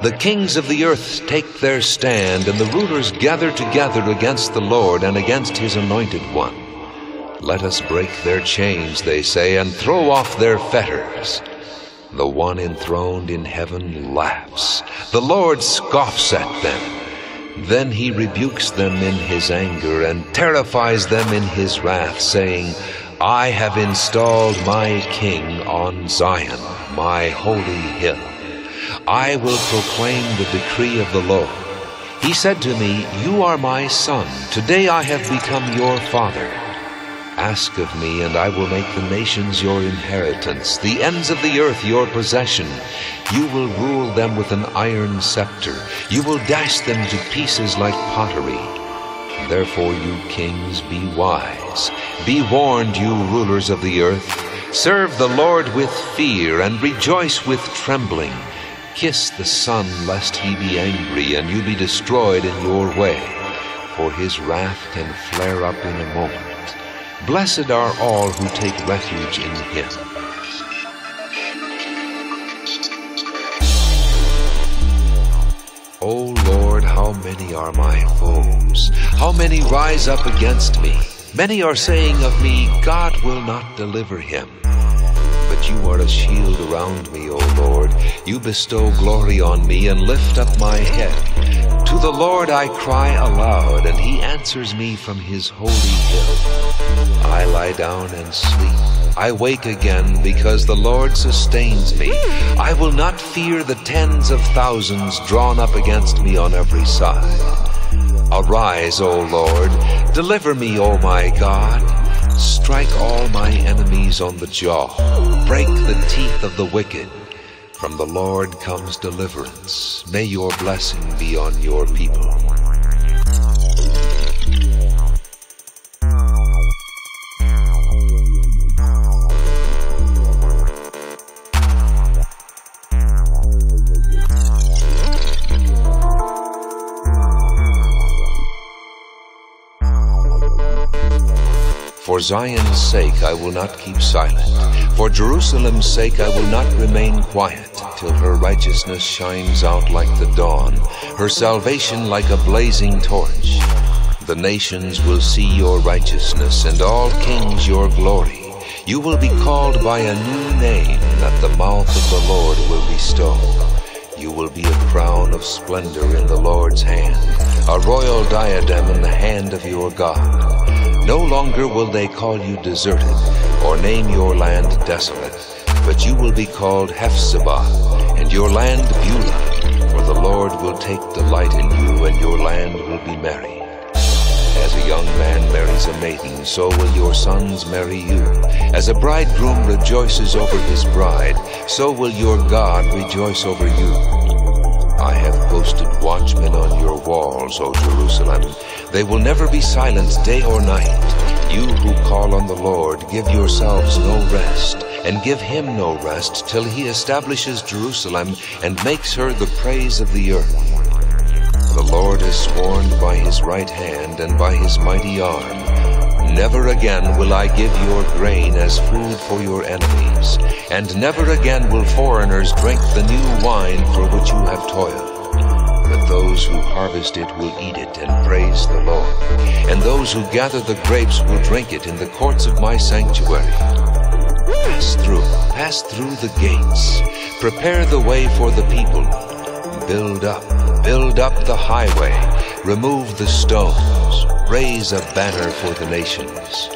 The kings of the earth take their stand, and the rulers gather together against the Lord and against his anointed one. Let us break their chains, they say, and throw off their fetters. The one enthroned in heaven laughs. The Lord scoffs at them. Then he rebukes them in his anger and terrifies them in his wrath, saying, I have installed my king on Zion, my holy hill. I will proclaim the decree of the Lord. He said to me, You are my son. Today I have become your father. Ask of me, and I will make the nations your inheritance, the ends of the earth your possession. You will rule them with an iron scepter. You will dash them to pieces like pottery. Therefore, you kings, be wise. Be warned, you rulers of the earth. Serve the Lord with fear, and rejoice with trembling. Kiss the Son, lest he be angry, and you be destroyed in your way, for his wrath can flare up in a moment. Blessed are all who take refuge in him. O Lord, how many are my foes? How many rise up against me? Many are saying of me, God will not deliver him. But you are a shield around me, O Lord. You bestow glory on me and lift up my head. To the Lord I cry aloud, and he answers me from his holy hill. I lie down and sleep. I wake again because the Lord sustains me. I will not fear the tens of thousands drawn up against me on every side. Arise, O Lord. Deliver me, O my God. Strike all my enemies on the jaw. Break the teeth of the wicked. From the Lord comes deliverance. May your blessing be on your people. For Zion's sake I will not keep silent. For Jerusalem's sake I will not remain quiet, till her righteousness shines out like the dawn, her salvation like a blazing torch. The nations will see your righteousness, and all kings your glory. You will be called by a new name that the mouth of the Lord will bestow. You will be a crown of splendor in the Lord's hand, a royal diadem in the hand of your God. No longer will they call you deserted, or name your land desolate, but you will be called Hephzibah, and your land Beulah, for the Lord will take delight in you, and your land will be merry. As a young man marries a maiden, so will your sons marry you. As a bridegroom rejoices over his bride, so will your God rejoice over you. I have posted watchmen on your walls, O Jerusalem. They will never be silent day or night. You who call on the Lord, give yourselves no rest, and give him no rest, till he establishes Jerusalem and makes her the praise of the earth. The Lord has sworn by his right hand and by his mighty arm, never again will I give your grain as food for your enemies, and never again will foreigners drink the new wine for which you have toiled. But those who harvest it will eat it and praise the Lord, and those who gather the grapes will drink it in the courts of my sanctuary. Pass through the gates, prepare the way for the people. Build up the highway, remove the stones, raise a banner for the nations.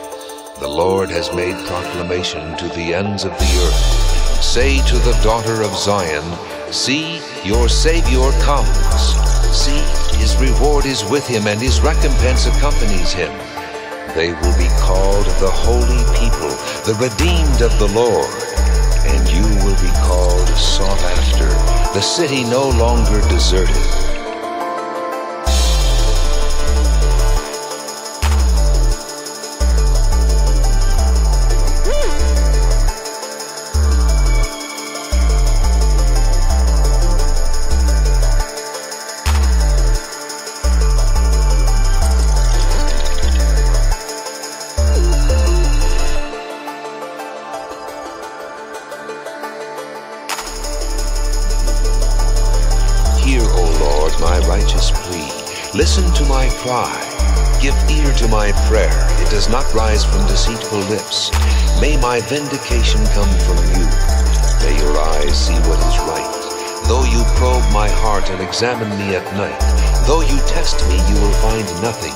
The Lord has made proclamation to the ends of the earth. Say to the daughter of Zion, See, your Savior comes. See, his reward is with him, and his recompense accompanies him. They will be called the holy people, the redeemed of the Lord. And you will be called sought after, the city no longer deserted. Lord, my righteous plea. Listen to my cry. Give ear to my prayer. It does not rise from deceitful lips. May my vindication come from you. May your eyes see what is right. Though you probe my heart and examine me at night, though you test me, you will find nothing.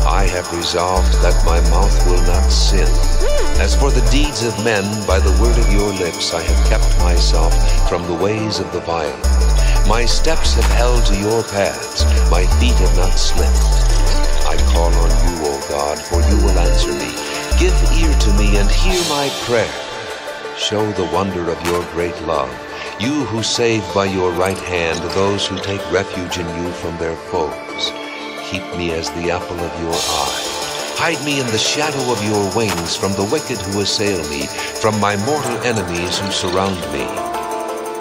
I have resolved that my mouth will not sin. As for the deeds of men, by the word of your lips I have kept myself from the ways of the violent. My steps have held to your paths. My feet have not slipped. I call on you, O God, for you will answer me. Give ear to me and hear my prayer. Show the wonder of your great love, you who save by your right hand those who take refuge in you from their foes. Keep me as the apple of your eye. Hide me in the shadow of your wings from the wicked who assail me, from my mortal enemies who surround me.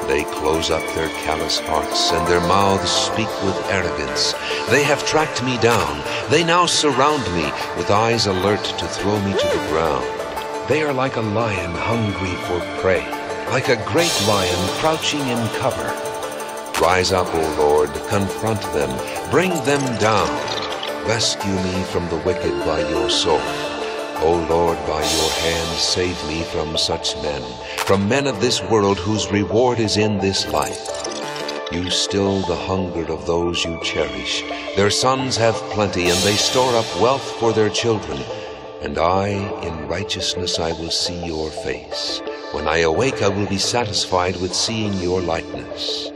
They close up their callous hearts, and their mouths speak with arrogance. They have tracked me down. They now surround me, with eyes alert to throw me to the ground. They are like a lion hungry for prey, like a great lion crouching in cover. Rise up, O Lord, confront them, bring them down. Rescue me from the wicked by your sword. O Lord, by your hand save me from such men, from men of this world whose reward is in this life. You still the hunger of those you cherish. Their sons have plenty, and they store up wealth for their children. And I, in righteousness, I will see your face. When I awake, I will be satisfied with seeing your likeness.